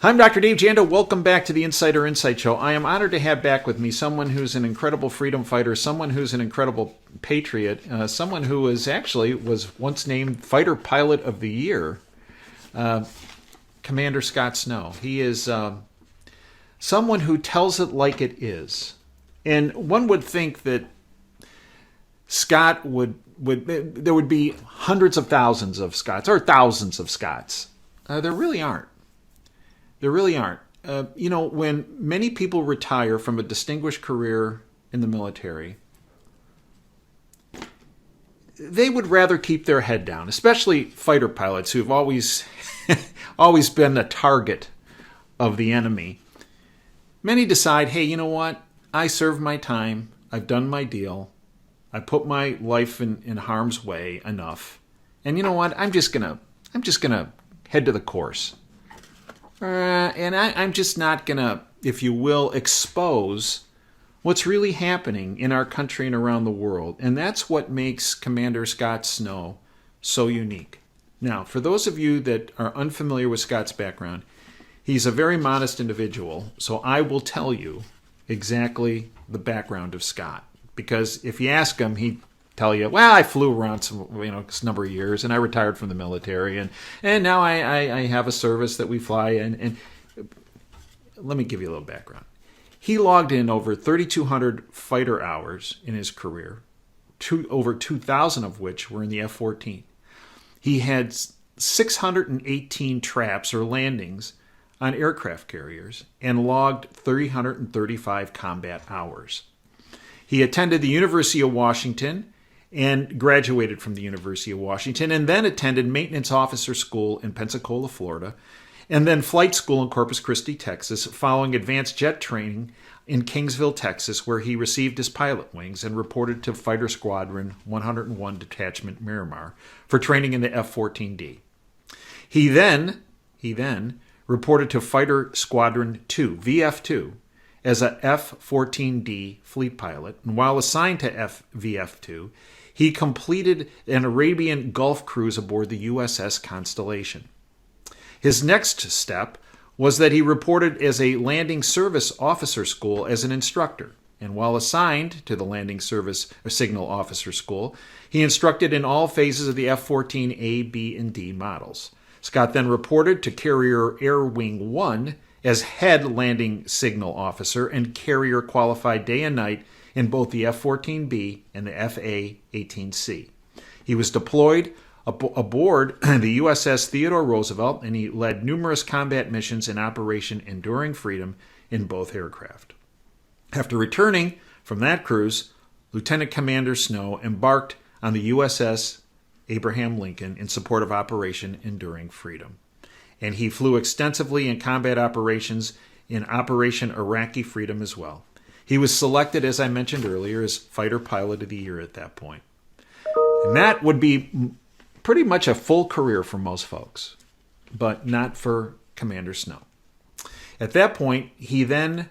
I'm Dr. Dave Janda. Welcome back to the Insider Insight Show. I am honored to have back with me someone who's an incredible freedom fighter, someone who's an incredible patriot, someone who was once named Fighter Pilot of the Year, Commander Scott Snow. He is someone who tells it like it is. And one would think that Scott there would be hundreds of thousands of Scotts or thousands of Scotts. There really aren't. There really aren't. When many people retire from a distinguished career in the military, they would rather keep their head down, especially fighter pilots who've always been a target of the enemy. Many decide, hey, you know what? I served my time. I've done my deal. I put my life in harm's way enough. And you know what? I'm just gonna head to the course. And I'm just not going to, if you will, expose what's really happening in our country and around the world. And that's what makes Commander Scott Snow so unique. Now, for those of you that are unfamiliar with Scott's background, he's a very modest individual. So I will tell you exactly the background of Scott. Because if you ask him, he'd tell you, well, I flew around a number of years, and I retired from the military, and now I have a service that we fly in. And let me give you a little background. He logged in over 3,200 fighter hours in his career, over 2,000 of which were in the F-14. He had 618 traps or landings on aircraft carriers and logged 335 combat hours. He attended the University of Washington and graduated from the University of Washington, and then attended maintenance officer school in Pensacola, Florida, and then flight school in Corpus Christi, Texas, following advanced jet training in Kingsville, Texas, where he received his pilot wings and reported to Fighter Squadron 101 Detachment Miramar for training in the F-14D. He then reported to Fighter Squadron 2, VF-2, as a F-14D fleet pilot, and while assigned to VF-2, he completed an Arabian Gulf cruise aboard the USS Constellation. His next step was that he reported as a landing service officer school as an instructor, and while assigned to the landing service or signal officer school, he instructed in all phases of the F-14A, B, and D models. Scott then reported to Carrier Air Wing 1 as head landing signal officer and carrier qualified day and night in both the F-14B and the FA-18C. He was deployed aboard the USS Theodore Roosevelt, and he led numerous combat missions in Operation Enduring Freedom in both aircraft. After returning from that cruise, Lieutenant Commander Snow embarked on the USS Abraham Lincoln in support of Operation Enduring Freedom. And he flew extensively in combat operations in Operation Iraqi Freedom as well. He was selected, as I mentioned earlier, as Fighter Pilot of the Year at that point. And that would be pretty much a full career for most folks, but not for Commander Snow. At that point, he then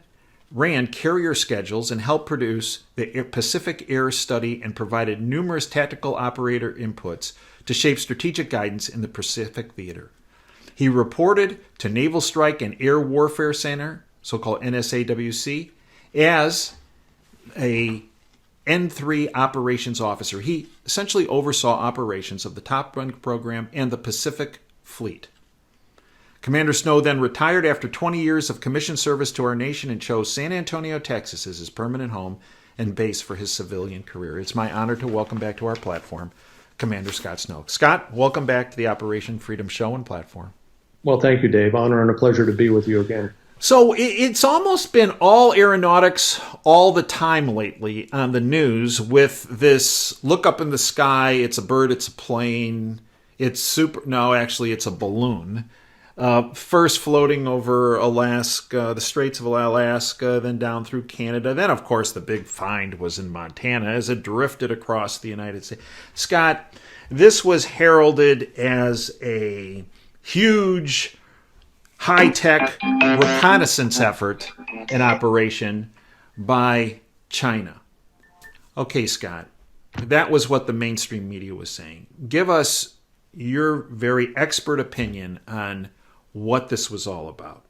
ran carrier schedules and helped produce the Pacific Air Study and provided numerous tactical operator inputs to shape strategic guidance in the Pacific theater. He reported to Naval Strike and Air Warfare Center, so-called NSAWC, as a N3 operations officer. He essentially oversaw operations of the Top Gun program and the Pacific Fleet. Commander Snow then retired after 20 years of commissioned service to our nation and chose San Antonio, Texas as his permanent home and base for his civilian career. It's my honor to welcome back to our platform Commander Scott Snow. Scott, welcome back to the Operation Freedom Show and platform. Well, thank you, Dave. Honor and a pleasure to be with you again. So it's almost been all aeronautics all the time lately on the news with this look up in the sky, it's a bird, it's a plane, it's a balloon. First floating over Alaska, the Straits of Alaska, then down through Canada. Then, of course, the big find was in Montana as it drifted across the United States. Scott, this was heralded as a huge high-tech reconnaissance effort and operation by China. Okay, Scott, that was what the mainstream media was saying. Give us your very expert opinion on what this was all about.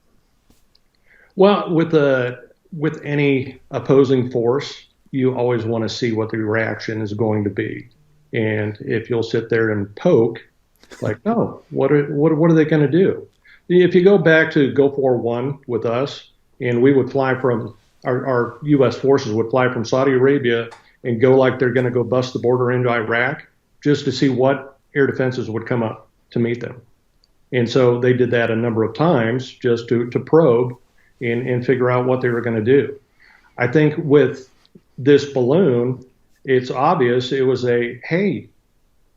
Well, with any opposing force, you always want to see what the reaction is going to be. And if you'll sit there and poke, like, oh, what are they going to do? If you go back to Gulf War One with us, and we would fly from our U.S. forces would fly from Saudi Arabia and go like they're going to go bust the border into Iraq just to see what air defenses would come up to meet them. And so they did that a number of times just to probe and figure out what they were going to do. I think with this balloon, it's obvious it was a, hey,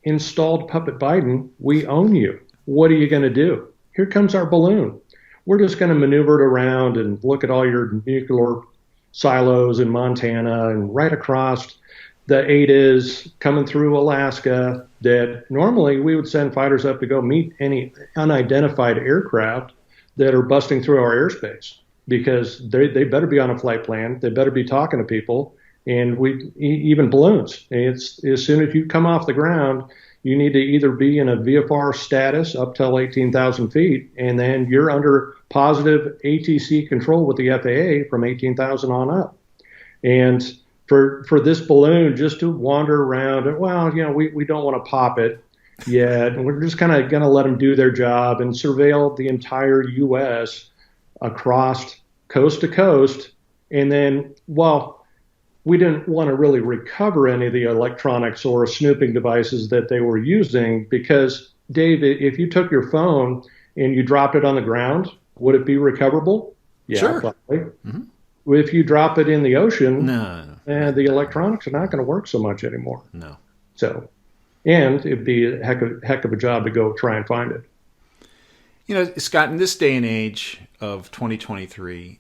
installed Puppet Biden, we own you. What are you going to do? Here comes our balloon. We're just going to maneuver it around and look at all your nuclear silos in Montana and right across the AIDAs coming through Alaska that normally we would send fighters up to go meet any unidentified aircraft that are busting through our airspace because they better be on a flight plan. They better be talking to people. And even balloons. It's as soon as you come off the ground, you need to either be in a VFR status up till 18,000 feet, and then you're under positive ATC control with the FAA from 18,000 on up. And for this balloon just to wander around, well, we don't want to pop it yet, and we're just kind of going to let them do their job and surveil the entire U.S. across coast to coast, and then, well, we didn't want to really recover any of the electronics or snooping devices that they were using because, Dave, if you took your phone and you dropped it on the ground, would it be recoverable? Yeah, sure. Probably. Mm-hmm. If you drop it in the ocean, no. The electronics are not going to work so much anymore. No. So, and it'd be a heck of a job to go try and find it. Scott, in this day and age of 2023,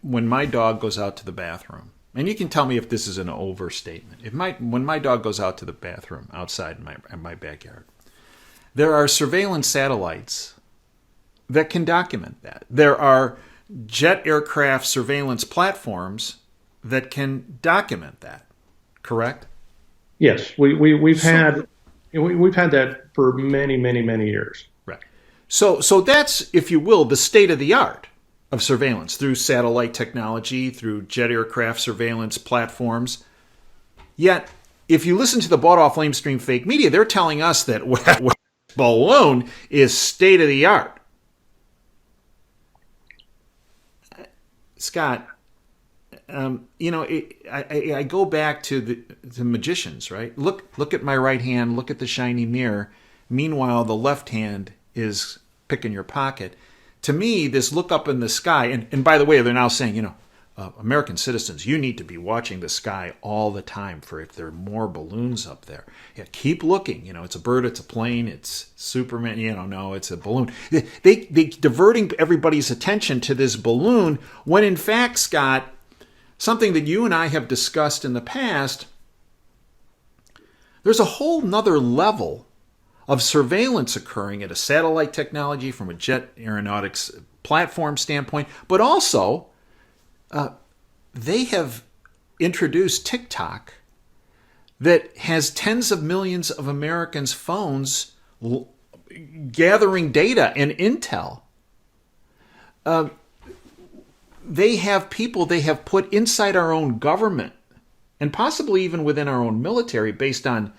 when my dog goes out to the bathroom, and you can tell me if this is an overstatement. When my dog goes out to the bathroom outside in my backyard, there are surveillance satellites that can document that. There are jet aircraft surveillance platforms that can document that. Correct? Yes, we've had that for many, many, many years. Right. So that's, if you will, the state of the art of surveillance through satellite technology, through jet aircraft surveillance platforms. Yet, if you listen to the bought-off lamestream fake media, they're telling us that balloon is state-of-the-art. Scott, I go back to the magicians, right? Look at my right hand, look at the shiny mirror. Meanwhile, the left hand is picking your pocket. To me, this look up in the sky, and by the way, they're now saying, American citizens, you need to be watching the sky all the time for if there are more balloons up there. Yeah, keep looking. It's a bird, it's a plane, it's Superman. No, it's a balloon. They diverting everybody's attention to this balloon when, in fact, Scott, something that you and I have discussed in the past, there's a whole nother level of surveillance occurring at a satellite technology from a jet aeronautics platform standpoint, but also they have introduced TikTok that has tens of millions of Americans' phones gathering data and intel. They have people they have put inside our own government and possibly even within our own military based on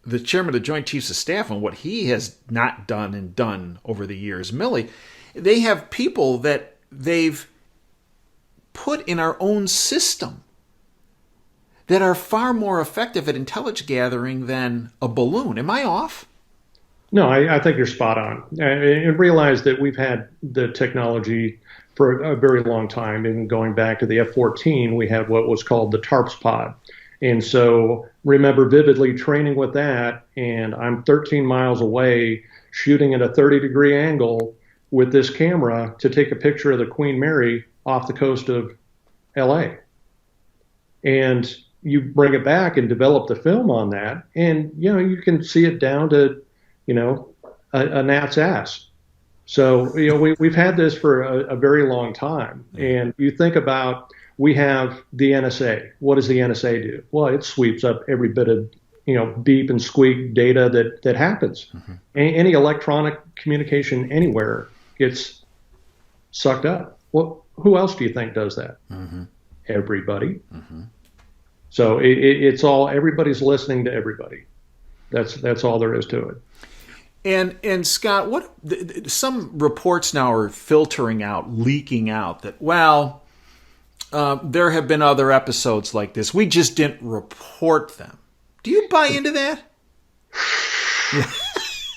the chairman of the Joint Chiefs of Staff and what he has not done and done over the years. Milley, they have people that they've put in our own system that are far more effective at intelligence gathering than a balloon. Am I off? No, I think you're spot on. And realize that we've had the technology for a very long time. And going back to the F-14, we had what was called the TARPS pod. And so remember vividly training with that, and I'm 13 miles away shooting at a 30-degree angle with this camera to take a picture of the Queen Mary off the coast of LA. And you bring it back and develop the film on that, and you can see it down to a gnat's ass. So we've had this for a very long time. And you think about, we have the NSA. What does the NSA do? Well, it sweeps up every bit of beep and squeak data that happens. Any electronic communication anywhere gets sucked up. Well, who else do you think does that? Mm-hmm. Everybody. Mm-hmm. So it's all, everybody's listening to everybody. That's all there is to it. And Scott, what some reports now are filtering out, leaking out that, well, there have been other episodes like this. We just didn't report them. Do you buy into that?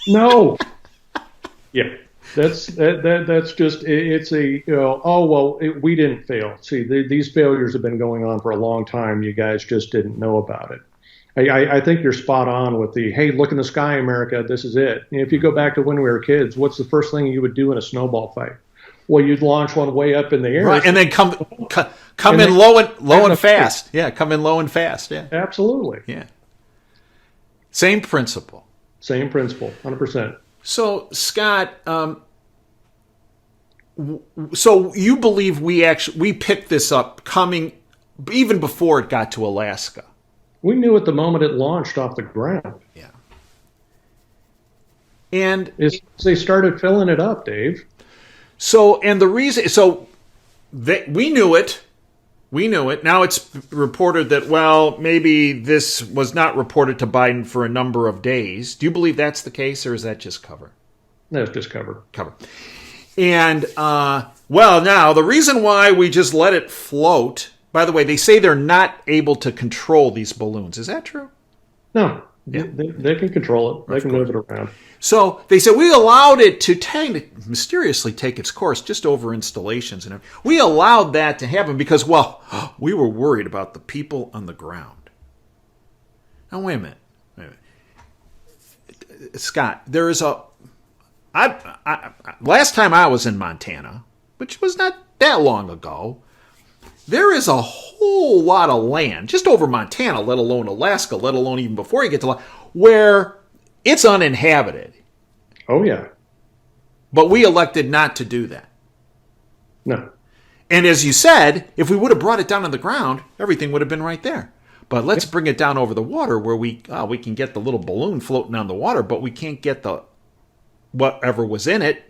No. Yeah. That's just, it's a, oh, well, we didn't fail. See, these failures have been going on for a long time. You guys just didn't know about it. I think you're spot on with the, hey, look in the sky, America, this is it. And if you go back to when we were kids, what's the first thing you would do in a snowball fight? Well, you'd launch one way up in the air. Right, and then come in low and fast. Yeah, come in low and fast. Yeah. Absolutely. Yeah. Same principle. Same principle, 100%. So, Scott, so you believe we picked this up coming even before it got to Alaska? We knew at the moment it launched off the ground. Yeah. And they started filling it up, Dave. So, and the reason, so we knew it. We knew it. Now it's reported that, well, maybe this was not reported to Biden for a number of days. Do you believe that's the case, or is that just cover? That's just cover. Cover. And, well, now, the reason why we just let it float, by the way, they say they're not able to control these balloons. Is that true? No. Yeah. They can control it. They can move it around. So they said we allowed it to mysteriously take its course just over installations. And we allowed that to happen because, well, we were worried about the people on the ground. Now, wait a minute. Scott, there is last time I was in Montana, which was not that long ago, there is a whole lot of land, just over Montana, let alone Alaska, let alone even before you get to where it's uninhabited. Oh, yeah. But we elected not to do that. No. And as you said, if we would have brought it down on the ground, everything would have been right there. But let's bring it down over the water where we can get the little balloon floating on the water, but we can't get the whatever was in it,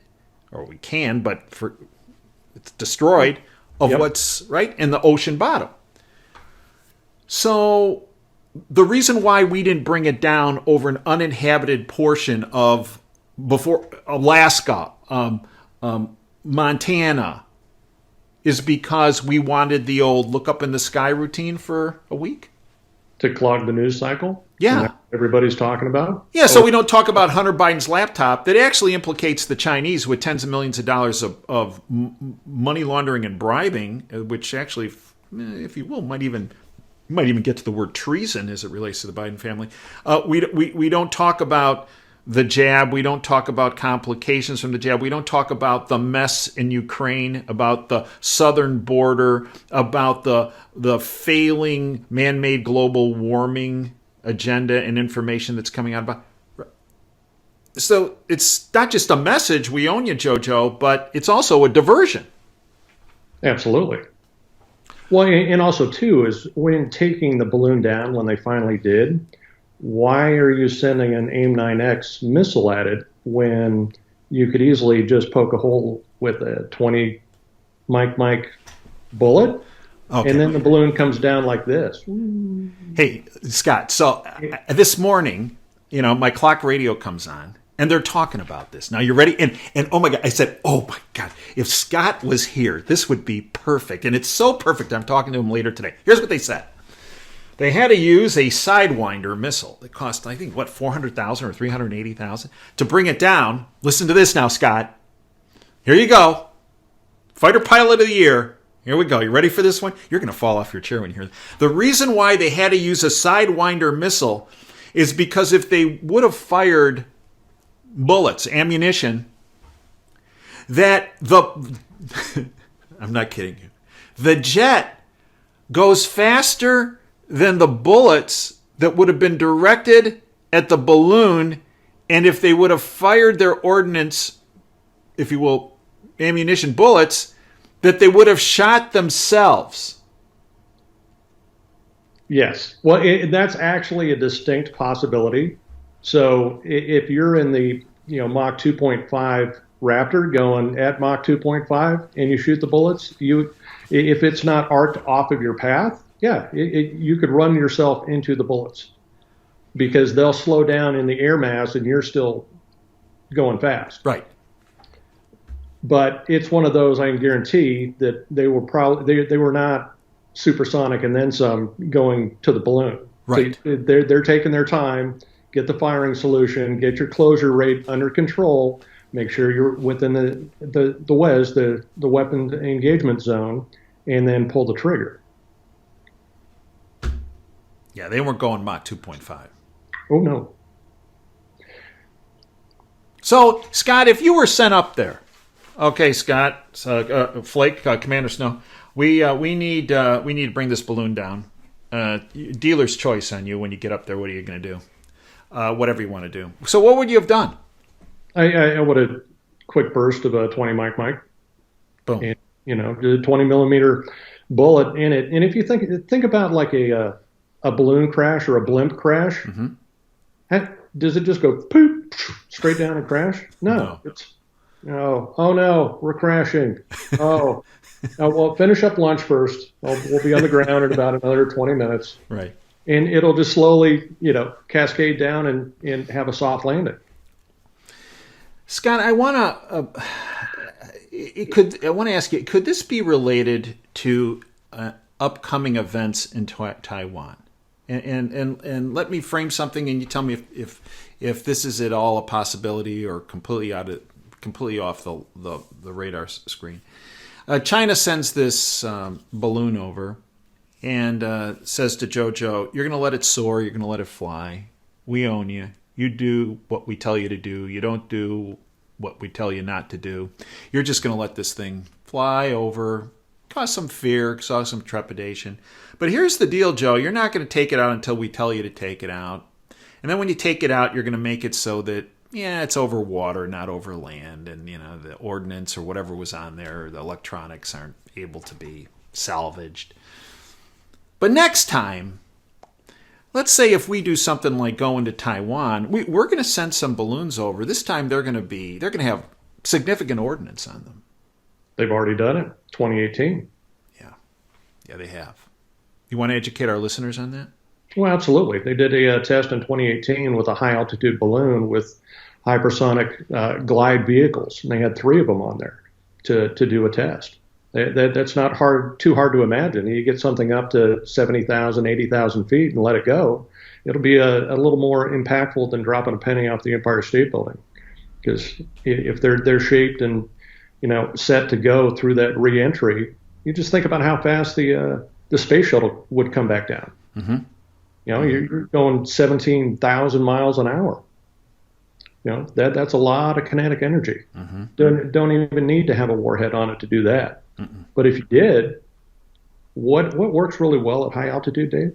or we can, but it's destroyed of what's right in the ocean bottom. So the reason why we didn't bring it down over an uninhabited portion of before Alaska, Montana, is because we wanted the old look up in the sky routine for a week. To clog the news cycle? Yeah. Everybody's talking about? Yeah, so we don't talk about Hunter Biden's laptop that actually implicates the Chinese with tens of millions of dollars of money laundering and bribing, which actually, if you will, might even get to the word treason as it relates to the Biden family. We don't talk about the jab. We don't talk about complications from the jab. We don't talk about the mess in Ukraine, about the southern border, about the failing man-made global warming agenda and information that's coming out about. So it's not just a message, we own you, JoJo, but it's also a diversion. Absolutely. Well, and also, too, is when taking the balloon down, when they finally did, why are you sending an AIM-9X missile at it when you could easily just poke a hole with a 20 Mike bullet? Okay. And then the balloon comes down like this. Hey, Scott, so this morning, my clock radio comes on, and they're talking about this. Now, you ready? And oh, my God, I said, oh, my God, if Scott was here, this would be perfect. And it's so perfect, I'm talking to him later today. Here's what they said. They had to use a Sidewinder missile that cost, I think, $400,000 or $380,000 to bring it down. Listen to this now, Scott. Here you go. Fighter Pilot of the Year. Here we go. You ready for this one? You're going to fall off your chair when you hear this. The reason why they had to use a Sidewinder missile is because if they would have fired bullets, ammunition, that I'm not kidding you. The jet goes faster than the bullets that would have been directed at the balloon, and if they would have fired their ordnance, if you will, ammunition bullets, that they would have shot themselves. Yes. Well, that's actually a distinct possibility. So if you're in the Mach 2.5 Raptor going at Mach 2.5 and you shoot the bullets, if it's not arced off of your path, yeah, you could run yourself into the bullets because they'll slow down in the air mass and you're still going fast. Right. But it's one of those, I can guarantee that they were not supersonic and then some going to the balloon. Right. So they're taking their time, get the firing solution, get your closure rate under control, make sure you're within the WEZ, the weapon engagement zone, and then pull the trigger. Yeah, they weren't going Mach 2.5. Oh, no. So, Scott, if you were sent up there, okay, Scott, Flake, Commander Snow, we need to bring this balloon down. Dealer's choice on you when you get up there. What are you going to do? Whatever you want to do. So, what would you have done? I would have quick burst of a 20 mic. Boom. And, the 20 millimeter bullet in it. And if you think about like a balloon crash or a blimp crash, does it just go poop straight down and crash? No. It's oh no, we're crashing. Oh, well, finish up lunch first. We'll be on the ground in about another 20 minutes. Right. And it'll just slowly, cascade down and have a soft landing. Scott, I want to ask you, could this be related to upcoming events in Taiwan? And let me frame something, and you tell me if this is at all a possibility or completely off the radar screen. China sends this balloon over and says to Jojo, "You're going to let it soar. You're going to let it fly. We own you. You do what we tell you to do. You don't do what we tell you not to do. You're just going to let this thing fly over." Cause some fear, cause some trepidation. But here's the deal, Joe. You're not going to take it out until we tell you to take it out. And then when you take it out, you're going to make it so that, it's over water, not over land. And, the ordnance or whatever was on there, the electronics aren't able to be salvaged. But next time, let's say if we do something like go into Taiwan, we're going to send some balloons over. This time they're going to have significant ordnance on them. They've already done it, 2018. Yeah, they have. You want to educate our listeners on that? Well, absolutely. They did a test in 2018 with a high-altitude balloon with hypersonic glide vehicles, and they had 3 of them on there to do a test. That's not too hard to imagine. You get something up to 70,000, 80,000 feet and let it go. It'll be a little more impactful than dropping a penny off the Empire State Building, because if they're shaped and set to go through that re-entry, you just think about how fast the space shuttle would come back down. Mm-hmm. You're going 17,000 miles an hour. That's a lot of kinetic energy. Mm-hmm. Don't even need to have a warhead on it to do that. Mm-mm. But if you did, what works really well at high altitude, Dave?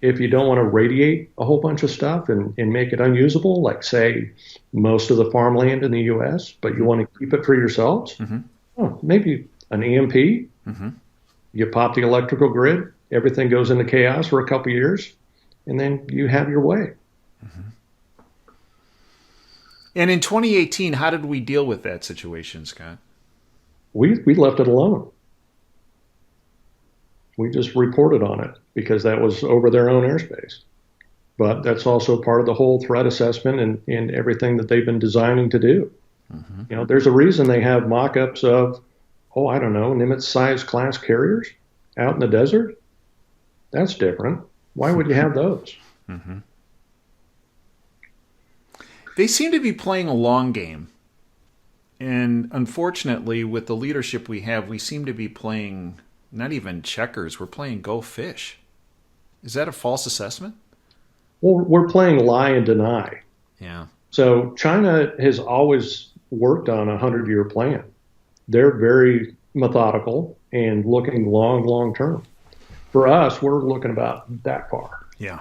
If you don't want to radiate a whole bunch of stuff and make it unusable, like, say, most of the farmland in the U.S., but you want to keep it for yourselves, maybe an EMP. Mm-hmm. You pop the electrical grid, everything goes into chaos for a couple of years, and then you have your way. Mm-hmm. And in 2018, how did we deal with that situation, Scott? We left it alone. We just reported on it because that was over their own airspace. But that's also part of the whole threat assessment and everything that they've been designing to do. Mm-hmm. There's a reason they have mock-ups of, Nimitz-sized class carriers out in the desert. That's different. Why would you have those? Mm-hmm. They seem to be playing a long game. And unfortunately, with the leadership we have, we seem to be playing not even checkers. We're playing go fish. Is that a false assessment? Well, we're playing lie and deny. Yeah. So China has always worked on a 100-year plan. They're very methodical and looking long term. For us, we're looking about that far. Yeah.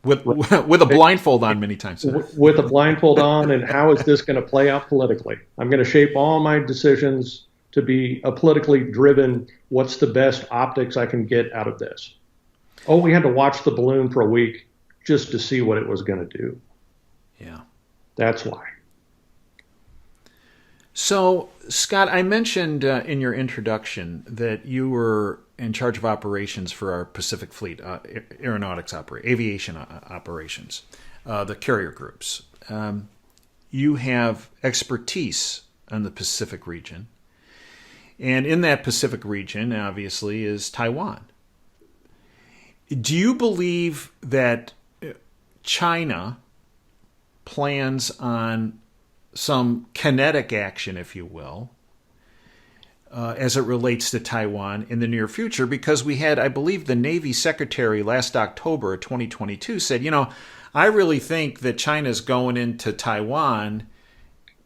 With a blindfold on many times. With a blindfold on, and how is this going to play out politically? I'm going to shape all my decisions to be a politically driven, what's the best optics I can get out of this? Oh, we had to watch the balloon for a week just to see what it was going to do. Yeah. That's why. So, Scott, I mentioned in your introduction that you were in charge of operations for our Pacific Fleet, aviation operations, the carrier groups. You have expertise on the Pacific region. And in that Pacific region, obviously, is Taiwan. Do you believe that China plans on some kinetic action, if you will, as it relates to Taiwan in the near future? Because we had, I believe, the Navy Secretary last October 2022 said, I really think that China's going into Taiwan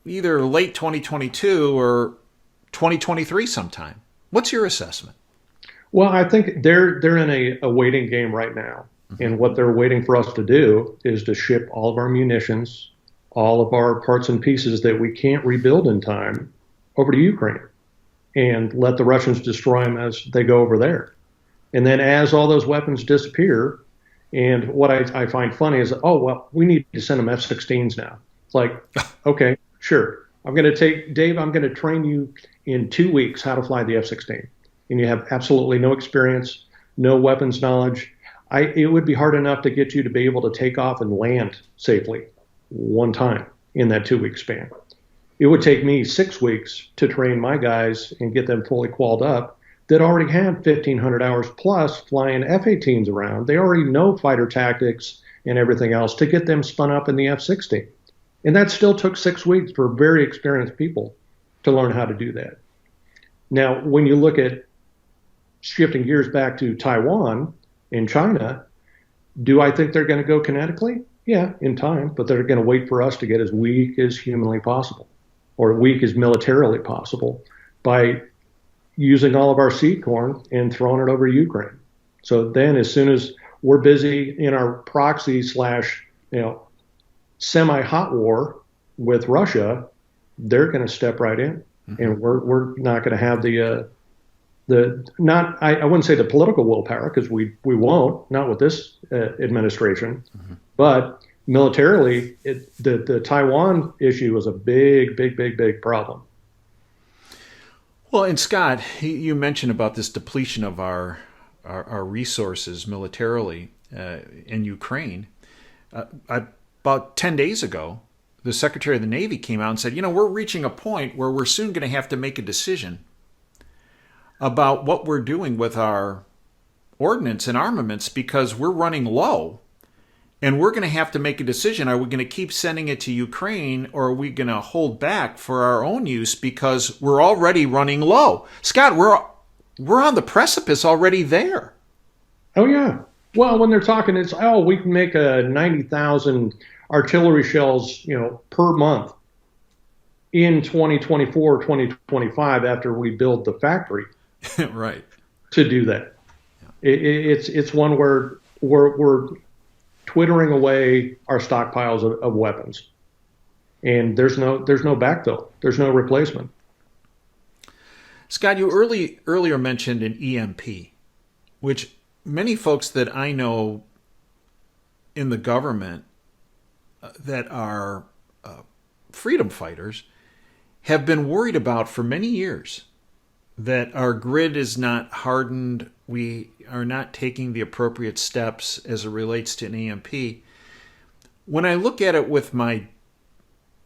either late 2022 or 2023 sometime. What's your assessment? Well, I think they're in a waiting game right now. Mm-hmm. And what they're waiting for us to do is to ship all of our munitions, all of our parts and pieces that we can't rebuild in time over to Ukraine and let the Russians destroy them as they go over there. And then as all those weapons disappear, and what I find funny is, we need to send them F-16s now. It's like, okay, sure. I'm going to train you in 2 weeks how to fly the F-16. And you have absolutely no experience, no weapons knowledge. It would be hard enough to get you to be able to take off and land safely one time in that 2 week span. It would take me 6 weeks to train my guys and get them fully qualled up that already have 1,500 hours plus flying F-18s around. They already know fighter tactics and everything else to get them spun up in the F-16. And that still took 6 weeks for very experienced people to learn how to do that. Now, when you look at shifting gears back to Taiwan and China, do I think they're going to go kinetically? Yeah, in time, but they're going to wait for us to get as weak as humanly possible, or weak as militarily possible, by using all of our seed corn and throwing it over Ukraine. So then as soon as we're busy in our proxy / semi-hot war with Russia, they're going to step right in. Mm-hmm. And we're not going to have I wouldn't say the political willpower, because we won't, not with this administration, mm-hmm. but militarily, the Taiwan issue is a big, big, big, big problem. Well, and Scott, you mentioned about this depletion of our resources militarily in Ukraine. About 10 days ago, the Secretary of the Navy came out and said, we're reaching a point where we're soon going to have to make a decision about what we're doing with our ordnance and armaments, because we're running low. And we're going to have to make a decision. Are we going to keep sending it to Ukraine, or are we going to hold back for our own use because we're already running low? Scott, we're on the precipice already there. Oh, yeah. Well, when they're talking, it's, we can make 90,000 artillery shells, per month in 2024, 2025 after we build the factory. Right. To do that. Yeah. It's one where we're twittering away our stockpiles of weapons, and there's no backfill. There's no replacement. Scott, you earlier mentioned an EMP, which many folks that I know in the government that are freedom fighters have been worried about for many years, that our grid is not hardened. We are not taking the appropriate steps as it relates to an EMP. When I look at it with my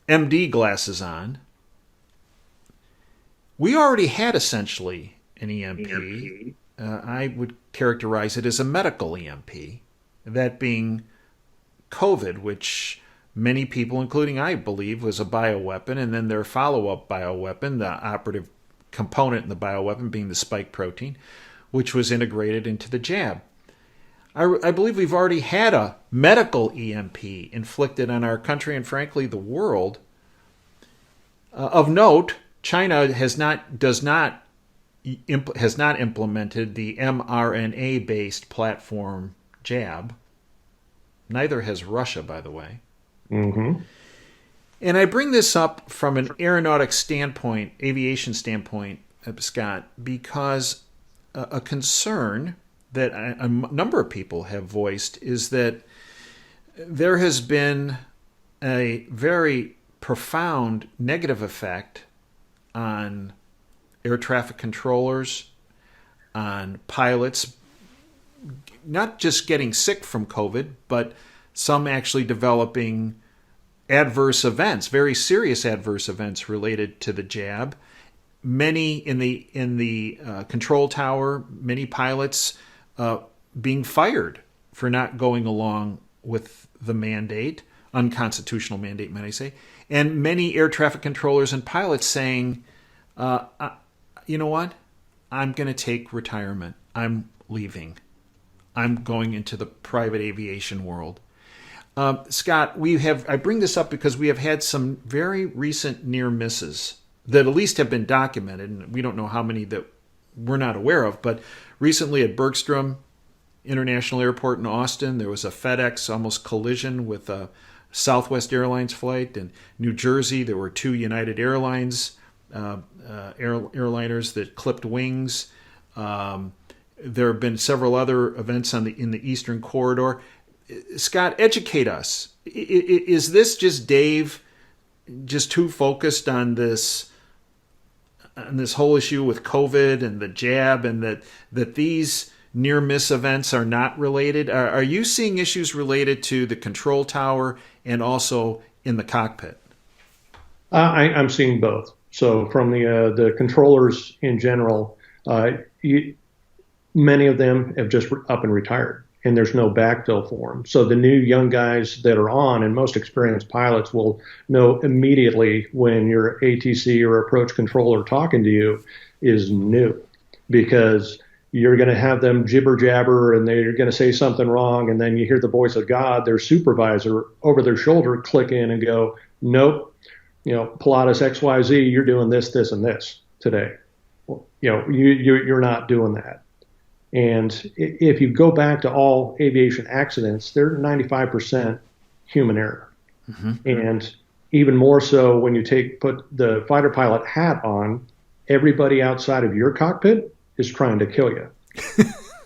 MD glasses on, we already had essentially an EMP. I would characterize it as a medical EMP, that being COVID, which many people, including I believe, was a bioweapon, and then their follow-up bioweapon, the operative component in the bioweapon being the spike protein, which was integrated into the jab. I believe we've already had a medical EMP inflicted on our country and, frankly, the world. Of note, China has not implemented the mRNA-based platform jab. Neither has Russia, by the way. Mm-hmm. And I bring this up from an aeronautics standpoint, aviation standpoint, Scott, because a concern that a number of people have voiced is that there has been a very profound negative effect on air traffic controllers, on pilots, not just getting sick from COVID, but some actually developing adverse events, very serious adverse events related to the jab. Many in the control tower, many pilots being fired for not going along with the mandate, unconstitutional mandate, might I say, and many air traffic controllers and pilots saying, you know what, I'm going to take retirement. I'm leaving. I'm going into the private aviation world. Scott, I bring this up because we have had some very recent near misses that at least have been documented, and we don't know how many that we're not aware of, but recently at Bergstrom International Airport in Austin, there was a FedEx almost collision with a Southwest Airlines flight. In New Jersey, there were 2 United Airlines airliners that clipped wings. There have been several other events in the Eastern Corridor. Scott, educate us. Is this just Dave just too focused on this whole issue with COVID and the jab, and that these near miss events are not related? Are you seeing issues related to the control tower and also in the cockpit? I'm seeing both. So from the controllers in general, many of them have just up and retired, and there's no backfill for them. So the new young guys that are on, and most experienced pilots will know immediately when your ATC or approach controller talking to you is new, because you're going to have them jibber jabber and they're going to say something wrong, and then you hear the voice of God, their supervisor, over their shoulder click in and go, nope, Pilatus XYZ, you're doing this, this, and this today. You're not doing that. And if you go back to all aviation accidents, they're 95% human error. Mm-hmm. And even more so when you put the fighter pilot hat on, everybody outside of your cockpit is trying to kill you.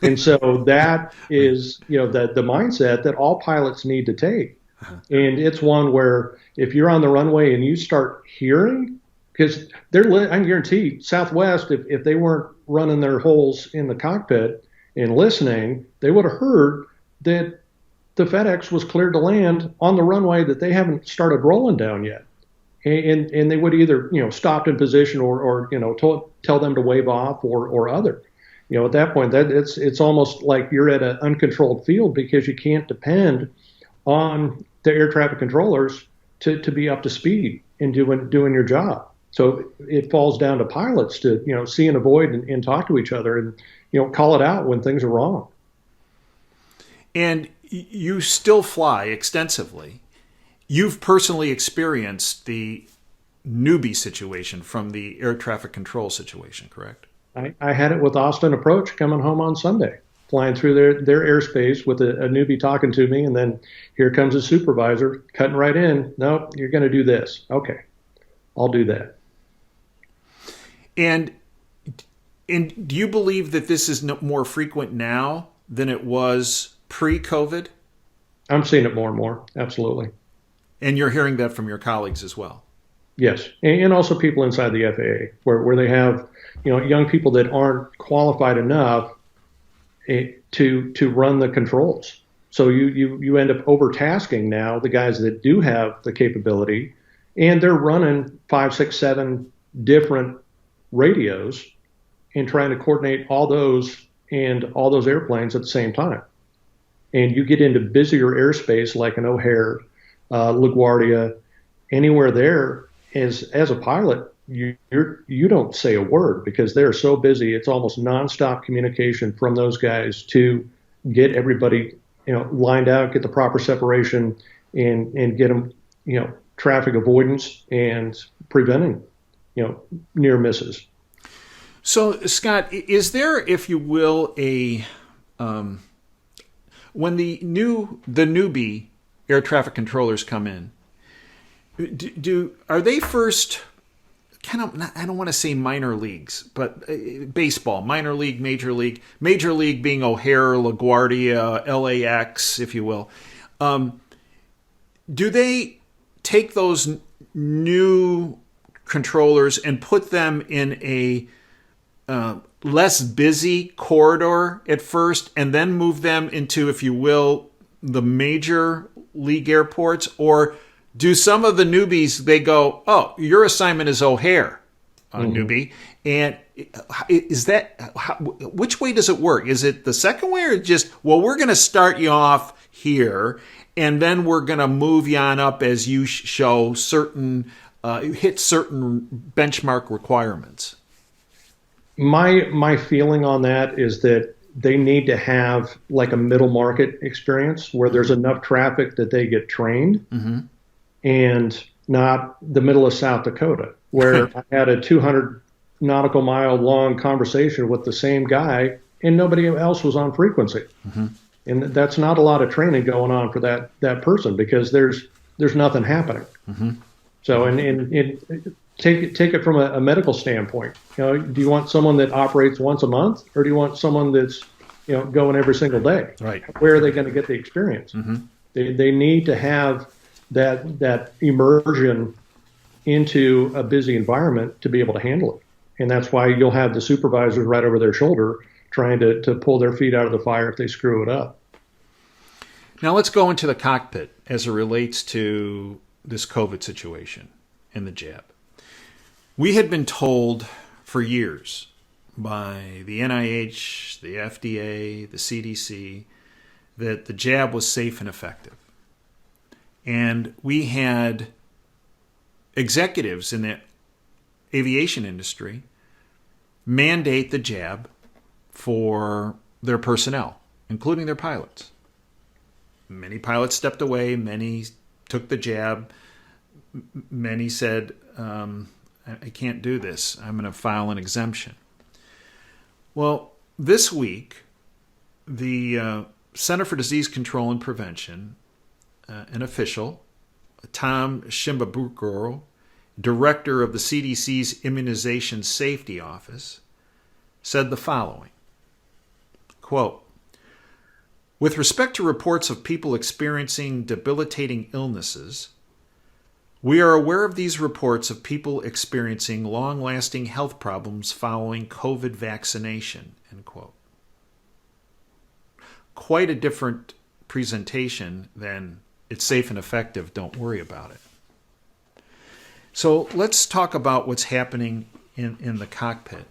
And so that is, the mindset that all pilots need to take. Uh-huh. And it's one where if you're on the runway and you start hearing, because I can guarantee Southwest, if they weren't running their holes in the cockpit and listening, they would have heard that the FedEx was cleared to land on the runway that they haven't started rolling down yet. And they would either, stopped in position or tell them to wave off or other. At that point, it's almost like you're at an uncontrolled field, because you can't depend on the air traffic controllers to be up to speed in doing your job. So it falls down to pilots to, see and avoid and talk to each other and, call it out when things are wrong. And you still fly extensively. You've personally experienced the newbie situation from the air traffic control situation, correct? I had it with Austin Approach coming home on Sunday, flying through their airspace with a newbie talking to me, and then here comes a supervisor cutting right in. Nope, you're going to do this. Okay, I'll do that. And do you believe that this is more frequent now than it was pre-COVID? I'm seeing it more and more, absolutely. And you're hearing that from your colleagues as well? Yes, and also people inside the FAA, where they have young people that aren't qualified enough to run the controls. So you end up overtasking now the guys that do have the capability, and they're running 5, 6, 7 different radios and trying to coordinate all those airplanes at the same time. And you get into busier airspace like an O'Hare, LaGuardia, anywhere there. As a pilot, you don't say a word, because they're so busy. It's almost nonstop communication from those guys to get everybody lined out, get the proper separation, and get them traffic avoidance and preventing near misses. So, Scott, is there, if you will, when the newbie air traffic controllers come in, are they first kind of, I don't want to say minor leagues, but baseball, minor league, major league being O'Hare, LaGuardia, LAX, if you will. Do they take those new controllers and put them in a less busy corridor at first, and then move them into, if you will, the major league airports? Or do some of the newbies, they go, oh, your assignment is O'Hare, newbie, and is that, which way does it work? Is it the second way, or just, well, we're going to start you off here, and then we're going to move you on up as you show certain, hit certain benchmark requirements? My feeling on that is that they need to have like a middle market experience where there's enough traffic that they get trained, and not the middle of South Dakota where I had a 200 nautical mile long conversation with the same guy and nobody else was on frequency. And that's not a lot of training going on for that person, because there's nothing happening. So, and take it from a medical standpoint. Do you want someone that operates once a month, or do you want someone that's going every single day? Right. Where are they going to get the experience? They need to have that immersion into a busy environment to be able to handle it. And that's why you'll have the supervisors right over their shoulder trying to pull their feet out of the fire if they screw it up. Now let's go into the cockpit as it relates to this COVID situation and the jab. We had been told for years by the NIH, the FDA, the CDC, that the jab was safe and effective. And we had executives in the aviation industry mandate the jab for their personnel, including their pilots. Many pilots stepped away. Many took the jab. Many said, I can't do this. I'm going to file an exemption. Well, this week, the Center for Disease Control and Prevention, an official, Tom Shimbabukuro, director of the CDC's Immunization Safety Office, said the following, quote, with respect to reports of people experiencing debilitating illnesses, we are aware of these reports of people experiencing long-lasting health problems following COVID vaccination, end quote. Quite a different presentation than it's safe and effective, don't worry about it. So let's talk about what's happening in the cockpit.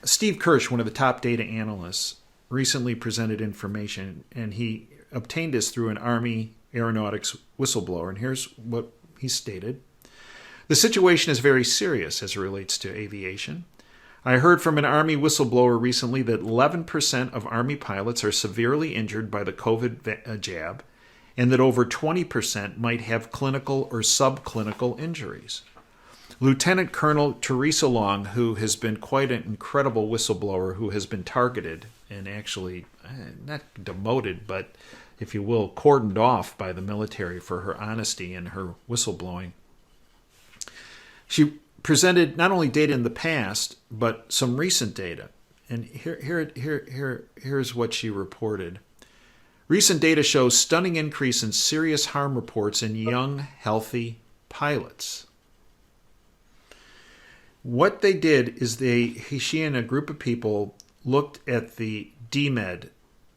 Steve Kirsch, one of the top data analysts, recently presented information, and he obtained this through an Army aeronautics whistleblower. And here's what he stated. The situation is very serious as it relates to aviation. I heard from an Army whistleblower recently that 11% of Army pilots are severely injured by the COVID jab, and that over 20% might have clinical or subclinical injuries. Lieutenant Colonel Teresa Long, who has been quite an incredible whistleblower, who has been targeted and actually, not demoted, but if you will, cordoned off by the military for her honesty and her whistleblowing. She presented not only data in the past, but some recent data. And here's what she reported. Recent data shows stunning increase in serious harm reports in young, healthy pilots. What they did is she and a group of people looked at the DMED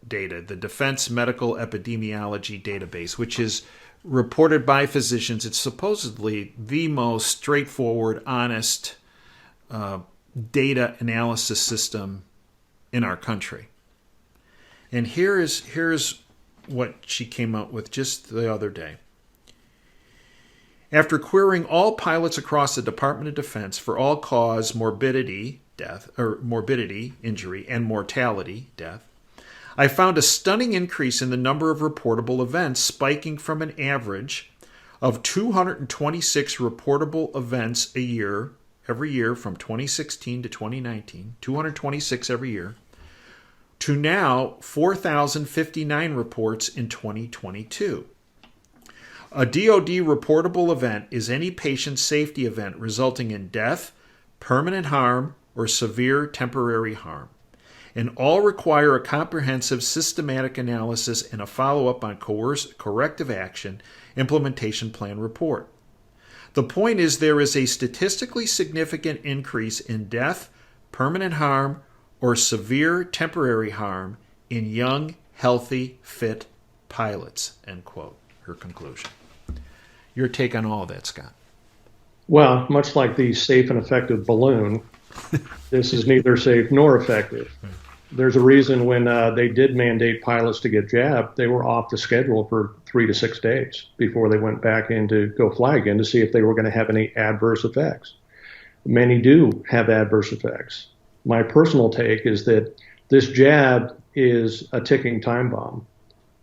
data, the Defense Medical Epidemiology Database, which is reported by physicians. It's supposedly the most straightforward, honest data analysis system in our country. And here's what she came up with just the other day. After querying all pilots across the Department of Defense for all-cause morbidity, injury, and mortality, death, I found a stunning increase in the number of reportable events, spiking from an average of 226 reportable events every year from 2016 to 2019, 226 every year, to now 4,059 reports in 2022. A DoD reportable event is any patient safety event resulting in death, permanent harm, or severe temporary harm, and all require a comprehensive systematic analysis and a follow-up on corrective action implementation plan report. The point is there is a statistically significant increase in death, permanent harm, or severe temporary harm in young, healthy, fit pilots, end quote. Her conclusion. Your take on all of that, Scott? Well, much like the safe and effective balloon, this is neither safe nor effective. There's a reason when they did mandate pilots to get jabbed, they were off the schedule for 3 to 6 days before they went back in to go fly again to see if they were going to have any adverse effects. Many do have adverse effects. My personal take is that this jab is a ticking time bomb.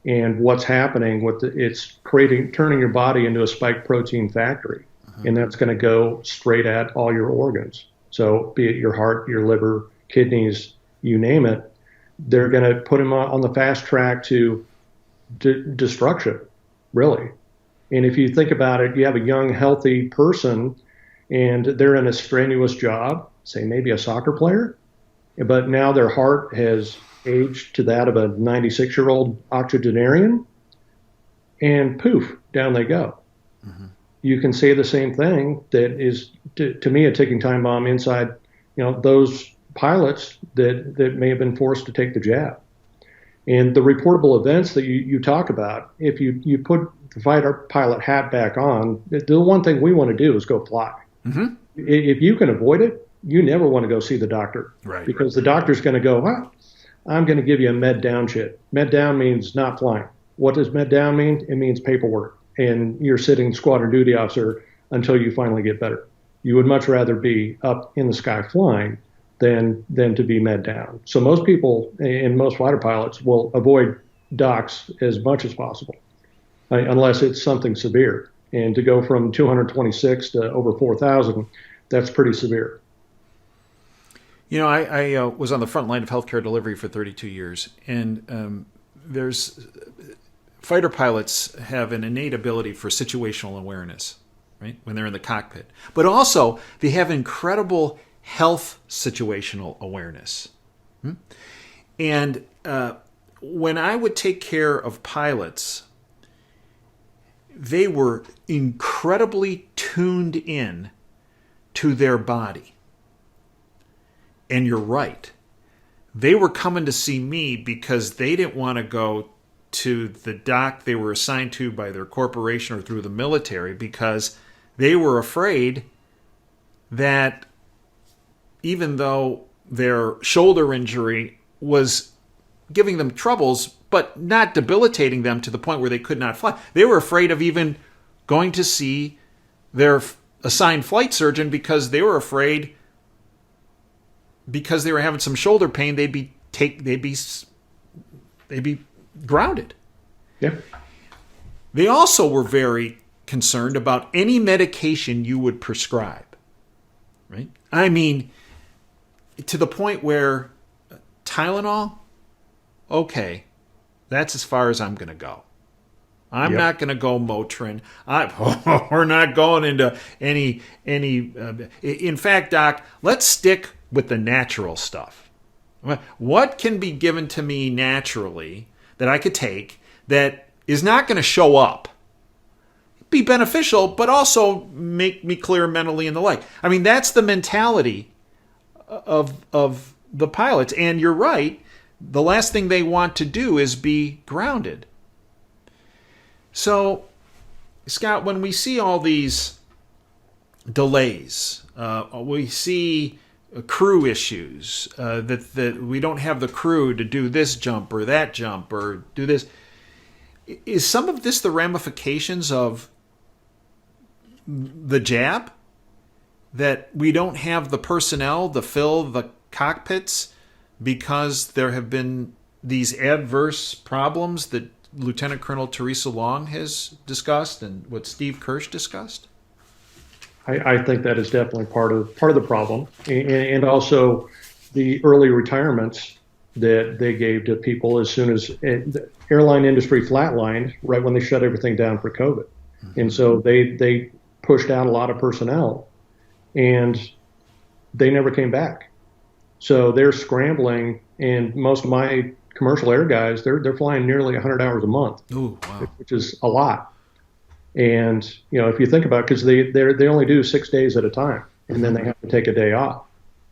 And what's happening with it's turning your body into a spike protein factory. And that's going to go straight at all your organs. So be it your heart, your liver, kidneys, you name it, they're going to put them on the fast track to destruction, really. And if you think about it, you have a young, healthy person and they're in a strenuous job, say maybe a soccer player, but now their heart has aged to that of a 96-year-old octogenarian, and poof, down they go. Mm-hmm. You can say the same thing that is, to me, a ticking time bomb inside, those pilots that may have been forced to take the jab. And the reportable events that you talk about, if you put the fighter pilot hat back on, the one thing we want to do is go fly. Mm-hmm. If you can avoid it, you never want to go see the doctor. Right. Because the doctor's going to go, well, I'm going to give you a med down shit. Med down means not flying. What does med down mean? It means paperwork. And you're sitting squadron duty officer until you finally get better. You would much rather be up in the sky flying than to be med down. So most people and most fighter pilots will avoid docks as much as possible, unless it's something severe. And to go from 226 to over 4,000, that's pretty severe. I was on the front line of healthcare delivery for 32 years, and fighter pilots have an innate ability for situational awareness, right, when they're in the cockpit. But also, they have incredible health situational awareness. And when I would take care of pilots, they were incredibly tuned in to their body. And you're right. They were coming to see me because they didn't want to go to the dock they were assigned to by their corporation or through the military, because they were afraid that even though their shoulder injury was giving them troubles, but not debilitating them to the point where they could not fly, they were afraid of even going to see their assigned flight surgeon, because they were afraid, because they were having some shoulder pain, they'd be grounded. Yeah. They also were very concerned about any medication you would prescribe. Right? I mean, to the point where Tylenol, okay, that's as far as I'm going to go. I'm not going to go Motrin. We're not going into any. In fact, Doc, let's stick with the natural stuff. What can be given to me naturally that I could take that is not going to show up, be beneficial, but also make me clear mentally and the like? I mean, that's the mentality of the pilots. And you're right. The last thing they want to do is be grounded. So, Scott, when we see all these delays, we see crew issues, that we don't have the crew to do this jump or that jump or do this. Is some of this the ramifications of the jab? That we don't have the personnel to fill the cockpits because there have been these adverse problems that Lieutenant Colonel Teresa Long has discussed and what Steve Kirsch discussed? I think that is definitely part of the problem, and also the early retirements that they gave to people as soon as the airline industry flatlined right when they shut everything down for COVID. Mm-hmm. And so they pushed out a lot of personnel, and they never came back. So they're scrambling, and most of my commercial air guys, they're flying nearly 100 hours a month. Ooh, wow. Which is a lot. And if you think about it, because they only do 6 days at a time, and then they have to take a day off,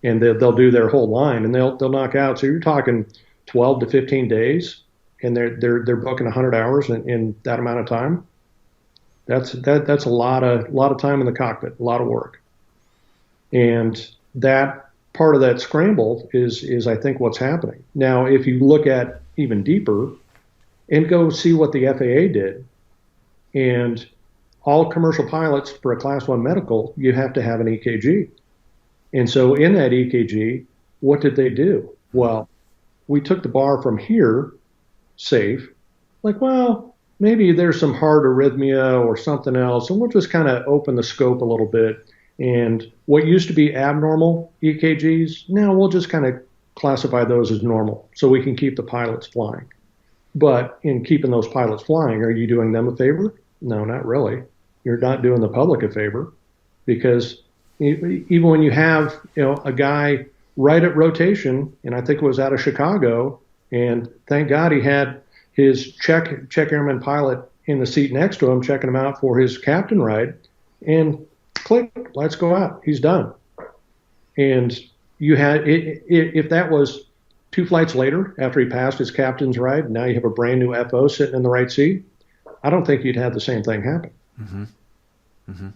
and they'll do their whole line, and they'll knock out. So you're talking 12 to 15 days, and they're booking 100 hours in that amount of time. That's a lot of time in the cockpit, a lot of work, and that part of that scramble is I think what's happening now. If you look at even deeper and go see what the FAA did, and all commercial pilots for a Class 1 medical, you have to have an EKG. And so in that EKG, what did they do? Well, we took the bar from here, safe, like, well, maybe there's some heart arrhythmia or something else, and we'll just kind of open the scope a little bit. And what used to be abnormal EKGs, now we'll just kind of classify those as normal so we can keep the pilots flying. But in keeping those pilots flying, are you doing them a favor? No, not really. You're not doing the public a favor, because even when you have a guy right at rotation, and I think it was out of Chicago, and thank God he had his check airman pilot in the seat next to him checking him out for his captain ride, and click, let's go out. He's done. And you had if that was 2 flights later after he passed his captain's ride, now you have a brand new FO sitting in the right seat. I don't think you'd have the same thing happen. Mm-hmm. Mm-hmm.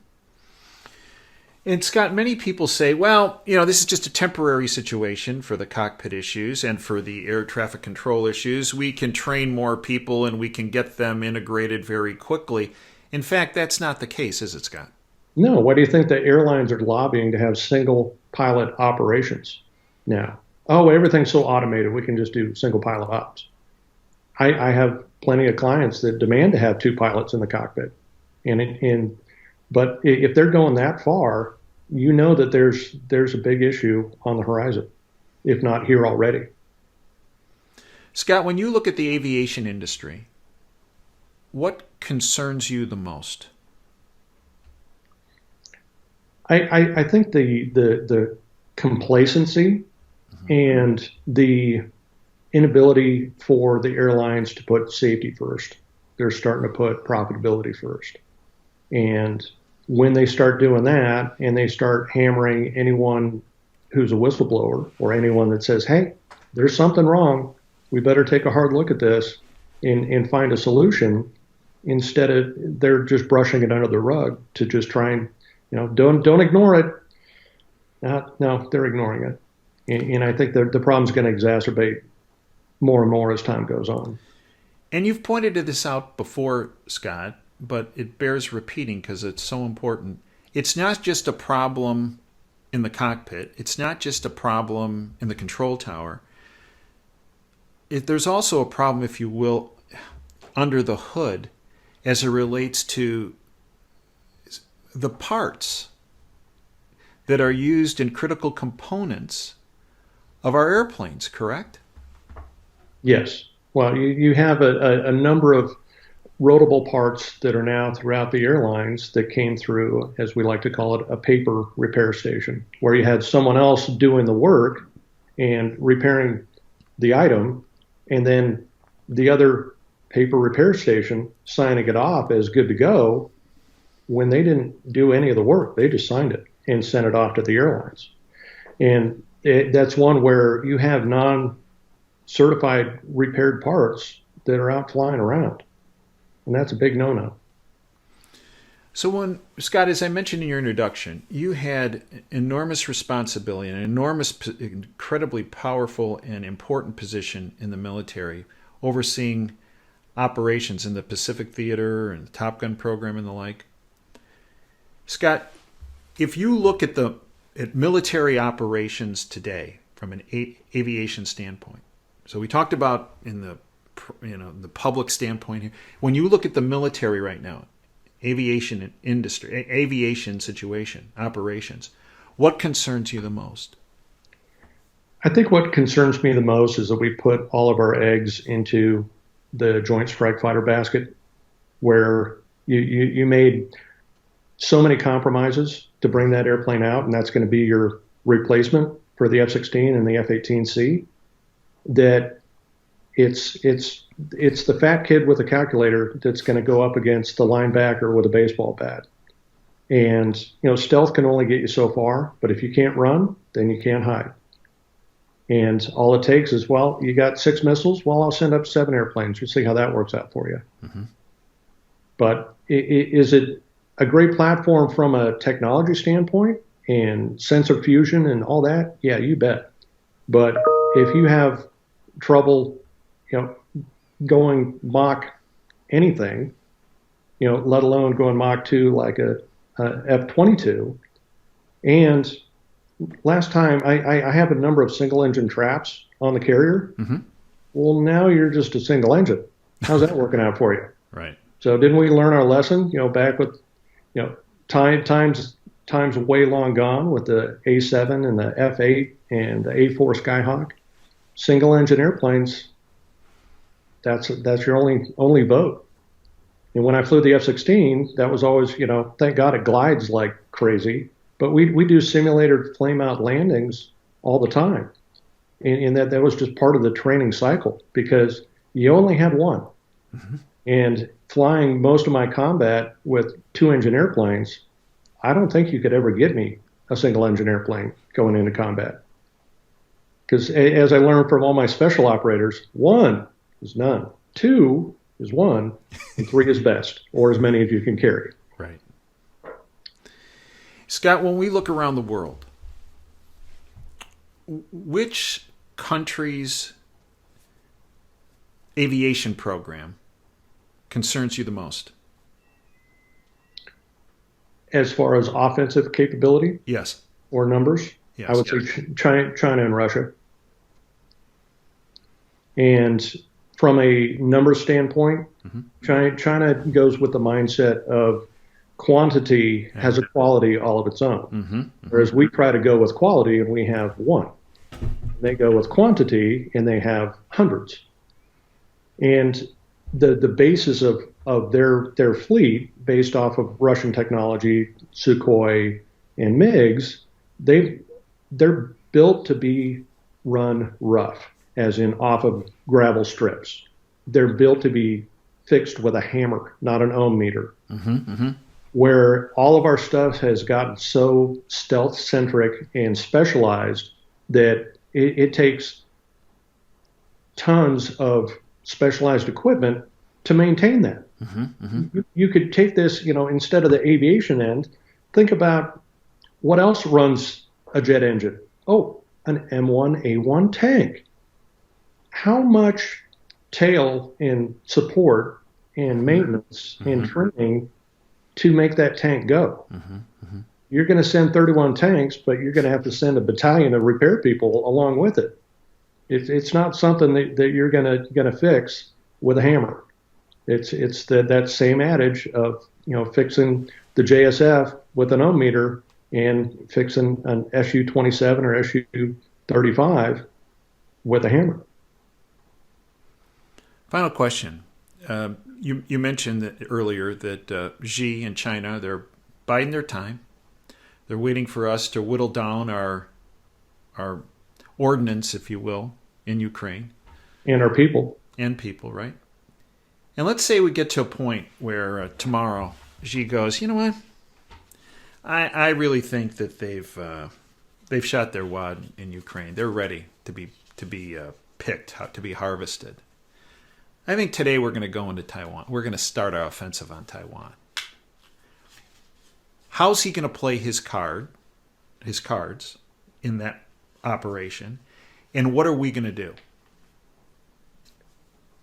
And Scott, many people say, well, this is just a temporary situation for the cockpit issues and for the air traffic control issues. We can train more people and we can get them integrated very quickly. In fact, that's not the case, is it, Scott? No. Why do you think the airlines are lobbying to have single pilot operations now? Oh, everything's so automated, we can just do single pilot ops. I have plenty of clients that demand to have 2 pilots in the cockpit. But if they're going that far, that there's a big issue on the horizon, if not here already. Scott, when you look at the aviation industry, what concerns you the most? I think the complacency and the inability for the airlines to put safety first. They're starting to put profitability first. And when they start doing that and they start hammering anyone who's a whistleblower or anyone that says, hey, there's something wrong, we better take a hard look at this and find a solution, instead of they're just brushing it under the rug to just try and, don't ignore it. No, they're ignoring it. And I think the problem's going to exacerbate more and more as time goes on. And you've pointed this out before, Scott, but it bears repeating because it's so important. It's not just a problem in the cockpit. It's not just a problem in the control tower. There's also a problem, if you will, under the hood as it relates to the parts that are used in critical components of our airplanes, correct? Yes. Well, you have a number of rotable parts that are now throughout the airlines that came through, as we like to call it, a paper repair station, where you had someone else doing the work and repairing the item, and then the other paper repair station signing it off as good to go when they didn't do any of the work. They just signed it and sent it off to the airlines. And that's one where you have non-certified repaired parts that are out flying around. And that's a big no-no. So when, Scott, as I mentioned in your introduction, you had enormous responsibility, an incredibly powerful and important position in the military, overseeing operations in the Pacific Theater and the Top Gun program and the like. Scott, if you look at military operations today from an aviation standpoint, so we talked about in the public standpoint here. When you look at the military right now, aviation industry, aviation situation, operations, what concerns you the most? I think what concerns me the most is that we put all of our eggs into the Joint Strike Fighter basket, where you made so many compromises to bring that airplane out, and that's going to be your replacement for the F-16 and the F-18C, that it's the fat kid with a calculator that's going to go up against the linebacker with a baseball bat. And stealth can only get you so far, but if you can't run, then you can't hide. And all it takes is, well, you got 6 missiles. Well, I'll send up 7 airplanes. We'll see how that works out for you. Mm-hmm. But is it a great platform from a technology standpoint and sensor fusion and all that? Yeah, you bet. But if you have trouble, going Mach anything, let alone going Mach 2 like a F-22, and last time I have a number of single engine traps on the carrier. Mm-hmm. Well, now you're just a single engine. How's that working out for you? Right. So didn't we learn our lesson? Back with times way long gone with the A7 and the F8 and the A4 Skyhawk. Single engine airplanes. That's your only vote. And when I flew the F-16, that was always, thank God it glides like crazy. But we do simulated flame out landings all the time. And that was just part of the training cycle because you only had one. Mm-hmm. And flying most of my combat with 2-engine airplanes, I don't think you could ever get me a single engine airplane going into combat. Because as I learned from all my special operators, 1 is none, 2 is 1, and 3 is best, or as many as you can carry. Right. Scott, when we look around the world, which country's aviation program concerns you the most? As far as offensive capability? Yes. Or numbers? Yes. I would say China and Russia. And from a numbers standpoint, mm-hmm. China goes with the mindset of quantity has a quality all of its own. Mm-hmm. Mm-hmm. Whereas we try to go with quality and we have 1. They go with quantity and they have hundreds. And the basis of their fleet based off of Russian technology, Sukhoi and MiGs, they're built to be run rough, as in off of gravel strips. They're built to be fixed with a hammer, not an ohm meter. Mm-hmm, mm-hmm. Where all of our stuff has gotten so stealth-centric and specialized that it takes tons of specialized equipment to maintain that. Mm-hmm, mm-hmm. You could take this, instead of the aviation end, think about what else runs a jet engine. Oh, an M1A1 tank. How much tail and support and maintenance mm-hmm. and training to make that tank go? Mm-hmm. Mm-hmm. You're going to send 31 tanks, but you're going to have to send a battalion of repair people along with it. It's not something that you're going to fix with a hammer. It's that same adage of fixing the JSF with an ohm meter and fixing an SU-27 or SU-35 with a hammer. Final question. You mentioned that earlier that Xi and China, they're biding their time. They're waiting for us to whittle down our ordnance, if you will, in Ukraine. And our people. And people, right? And let's say we get to a point where tomorrow Xi goes, you know what? I really think that they've shot their wad in Ukraine. They're ready to be picked, to be harvested. I think today we're going to go into Taiwan. We're going to start our offensive on Taiwan. How's he going to play his cards in that operation? And what are we going to do?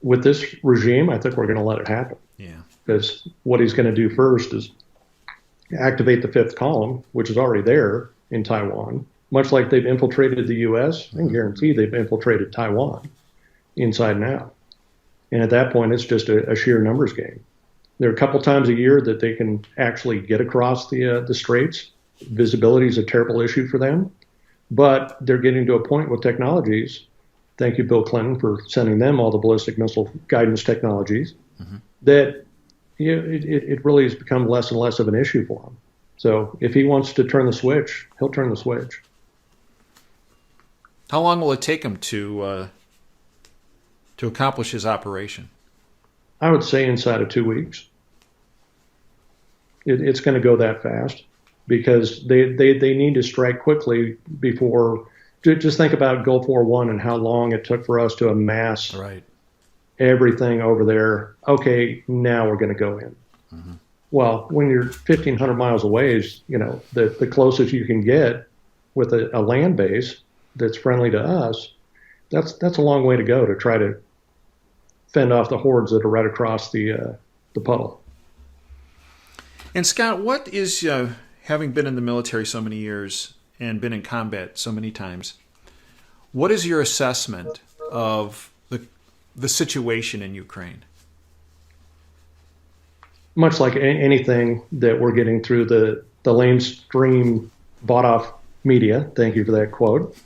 With this regime, I think we're going to let it happen. Yeah. Because what he's going to do first is activate the 5th column, which is already there in Taiwan. Much like they've infiltrated the U.S., I can guarantee they've infiltrated Taiwan inside and out. And at that point, it's just a sheer numbers game. There are a couple times a year that they can actually get across the straits. Visibility is a terrible issue for them. But they're getting to a point with technologies, thank you, Bill Clinton, for sending them all the ballistic missile guidance technologies, mm-hmm. that it really has become less and less of an issue for him. So if he wants to turn the switch, he'll turn the switch. How long will it take him to to accomplish his operation? I would say inside of 2 weeks. It's going to go that fast because they need to strike quickly before. Just think about Gulf War I and how long it took for us to amass everything over there. Okay, now we're going to go in. Mm-hmm. Well, when you're 1,500 miles away, is the closest you can get with a land base that's friendly to us. That's a long way to go to try to fend off the hordes that are right across the puddle. And Scott, what is, having been in the military so many years and been in combat so many times, what is your assessment of the situation in Ukraine? Much like anything that we're getting through the lamestream bought-off media, thank you for that quote,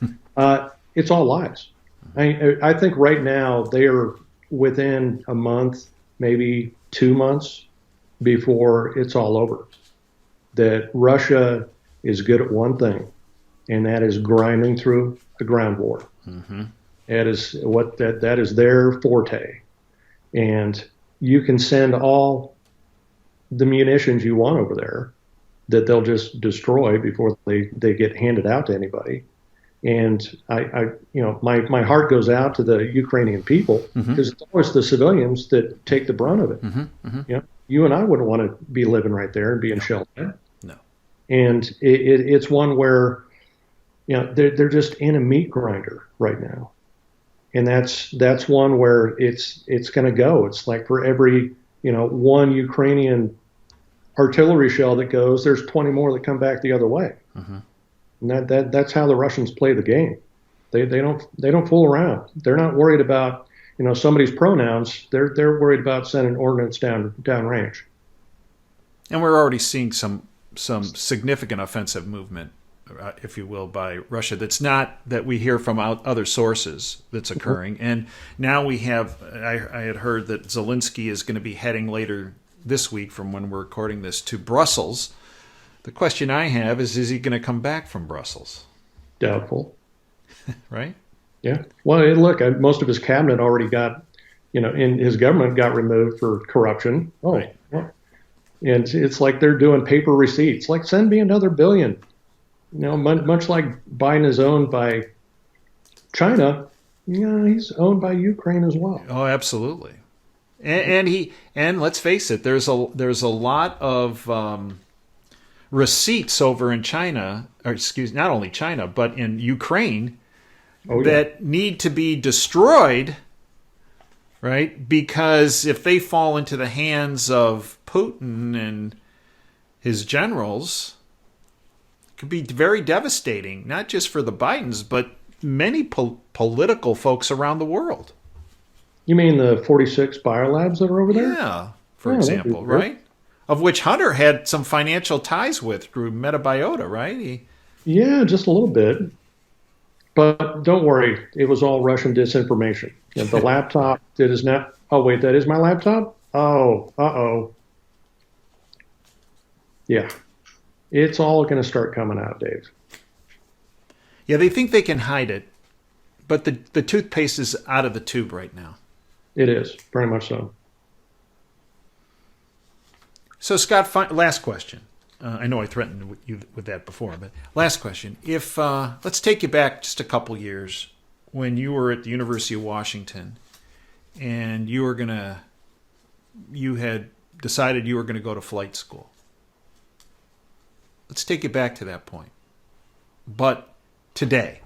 it's all lies. I think right now they are within a month, maybe 2 months, before it's all over. That Russia is good at one thing, and that is grinding through a ground war. Mm-hmm. That is their forte. And you can send all the munitions you want over there that they'll just destroy before they get handed out to anybody. And my heart goes out to the Ukrainian people because it's always the civilians that take the brunt of it. Mm-hmm. Mm-hmm. You and I wouldn't want to be living right there and being shelled at. No. And it's one where, they're just in a meat grinder right now. And that's one where it's going to go. It's like for every, one Ukrainian artillery shell that goes, there's 20 more that come back the other way. Mm-hmm. And that's how the Russians play the game. They don't fool around. They're not worried about somebody's pronouns. They're worried about sending ordnance down range. And we're already seeing some significant offensive movement, if you will, by Russia. That's not that we hear from other sources that's occurring. Mm-hmm. And now we have. I had heard that Zelensky is going to be heading later this week, from when we're recording this, to Brussels. The question I have is he going to come back from Brussels? Doubtful. Right? Yeah. Well, look, most of his cabinet already got, in his government got removed for corruption. Oh, right. Yeah. And it's like they're doing paper receipts. Like, send me another $1 billion. Much like Biden is owned by China, he's owned by Ukraine as well. Oh, absolutely. And let's face it, there's a lot of receipts over in China, or not only China, but in Ukraine, that need to be destroyed, right? Because if they fall into the hands of Putin and his generals, it could be very devastating, not just for the Bidens, but many political folks around the world. You mean the 46 biolabs that are over there? Yeah, for example, right? Of which Hunter had some financial ties with through Metabiota, right? Yeah, just a little bit. But don't worry, it was all Russian disinformation. The laptop that is not. Oh wait, that is my laptop. Oh, uh-oh. Yeah, it's all going to start coming out, Dave. Yeah, they think they can hide it, but the toothpaste is out of the tube right now. It is, very much so. So, Scott, last question. I know I threatened you with that before, but last question. If let's take you back just a couple years when you were at the University of Washington and you had decided you were going to go to flight school. Let's take you back to that point. But today,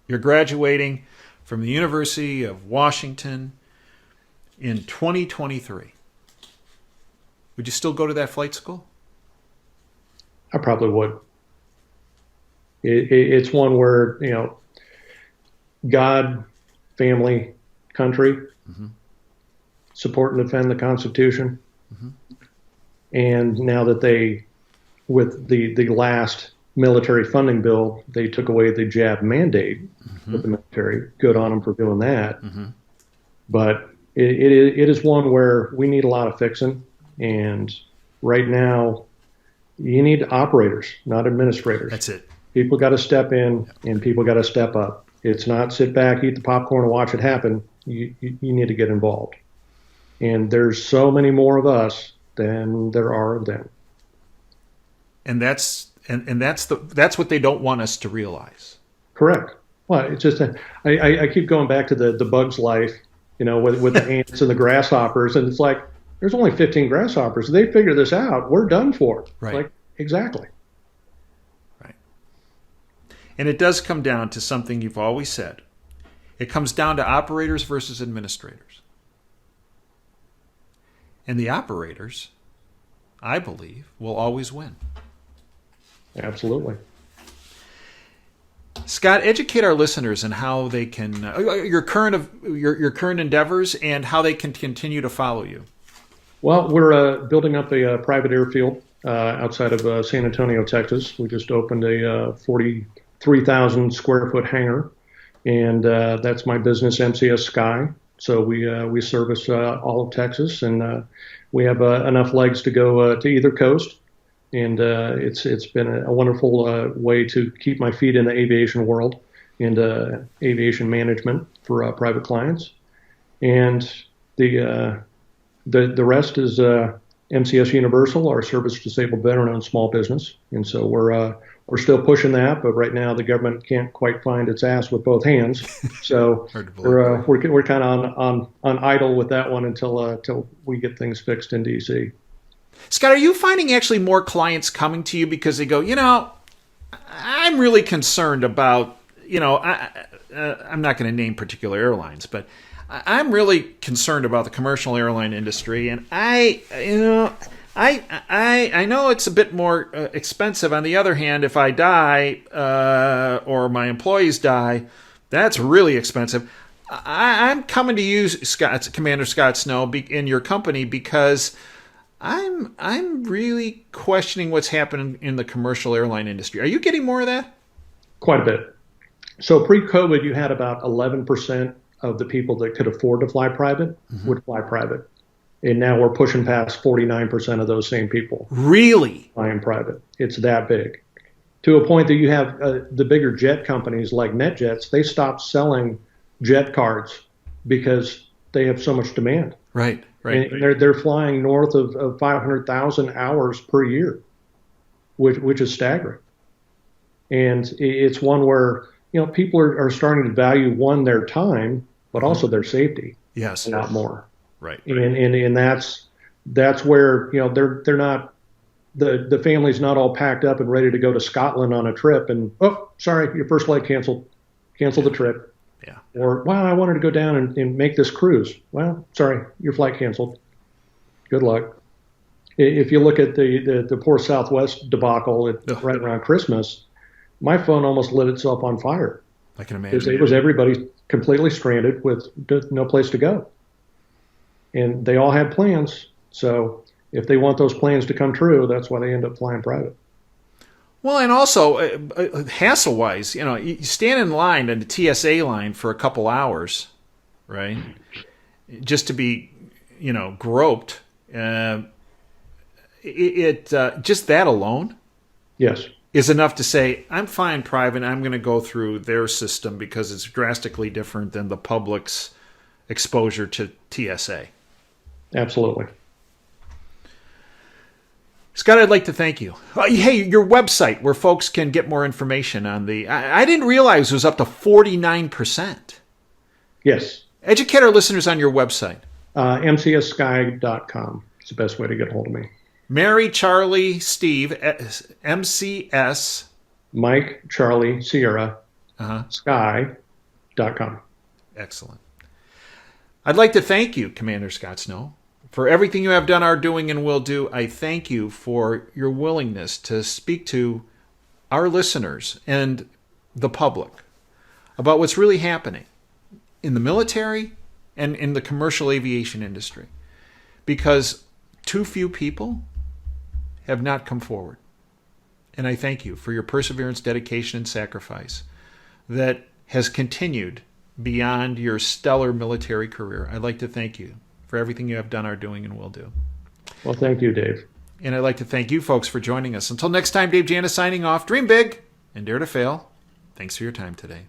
you're graduating from the University of Washington in 2023. Would you still go to that flight school? I probably would. It's one where, God, family, country, mm-hmm. support and defend the Constitution. Mm-hmm. And now that with the last military funding bill, they took away the jab mandate mm-hmm. with the military. Good on them for doing that. Mm-hmm. But it is one where we need a lot of fixing. And right now, you need operators, not administrators. That's it. People got to step in and people got to step up. It's not sit back, eat the popcorn, and watch it happen. you need to get involved. And there's so many more of us than there are of them. And that's what they don't want us to realize. Correct. Well, it's just I keep going back to the bug's life, with the ants and the grasshoppers, and it's like there's only 15 grasshoppers. They figure this out. We're done for. Right. Like exactly. Right. And it does come down to something you've always said. It comes down to operators versus administrators. And the operators, I believe, will always win. Absolutely. Scott, educate our listeners on how they can your current endeavors and how they can continue to follow you. Well, we're building up a private airfield outside of San Antonio, Texas. We just opened a 43,000 square foot hangar, and that's my business, MCS Sky. So we service all of Texas, and we have enough legs to go to either coast. And it's been a wonderful way to keep my feet in the aviation world and aviation management for private clients. And the rest is MCS Universal, our service disabled veteran-owned small business. And so we're still pushing that, but right now the government can't quite find its ass with both hands. So we're kind of on idle with that one until we get things fixed in DC. Scott, are you finding actually more clients coming to you because they go, I'm really concerned about, I'm not going to name particular airlines, but I'm really concerned about the commercial airline industry, and I know it's a bit more expensive. On the other hand, if I die or my employees die, that's really expensive. I'm coming to you, Commander Scott Snow, in your company because I'm really questioning what's happening in the commercial airline industry. Are you getting more of that? Quite a bit. So pre-COVID, you had about 11% of the people that could afford to fly private would fly private. And now we're pushing past 49% of those same people. Really? Flying private. It's that big. To a point that you have the bigger jet companies like NetJets, they stopped selling jet cards because they have so much demand. Right. And they're flying north of 500,000 hours per year, which is staggering. And it's one where people are starting to value their time, but also their safety. Yes, a lot more. Right. And that's where they're not the family's not all packed up and ready to go to Scotland on a trip. And sorry, your first flight canceled. Cancel the trip. Yeah. Or, wow, I wanted to go down and make this cruise. Well, sorry, your flight canceled. Good luck. If you look at the poor Southwest debacle right around Christmas, my phone almost lit itself on fire. I can imagine. It was everybody completely stranded with no place to go. And they all had plans. So if they want those plans to come true, that's why they end up flying private. Well, and also, hassle-wise, you stand in line in the TSA line for a couple hours, right, just to be, groped. Just that alone yes, is enough to say, I'm flying private, I'm going to go through their system because it's drastically different than the public's exposure to TSA. Absolutely. Scott, I'd like to thank you. Hey, your website where folks can get more information on I didn't realize it was up to 49%. Yes. Educate our listeners on your website. mcssky.com. It's the best way to get a hold of me. Mary, Charlie, Steve, MCS. Mike, Charlie, Sierra, Sky.com. Excellent. I'd like to thank you, Commander Scott Snow, for everything you have done, are doing, and will do. I thank you for your willingness to speak to our listeners and the public about what's really happening in the military and in the commercial aviation industry. Because too few people have not come forward. And I thank you for your perseverance, dedication, and sacrifice that has continued beyond your stellar military career. I'd like to thank you for everything you have done, are doing, and will do. Well, thank you, Dave. And I'd like to thank you folks for joining us. Until next time, Dave Janis signing off. Dream big and dare to fail. Thanks for your time today.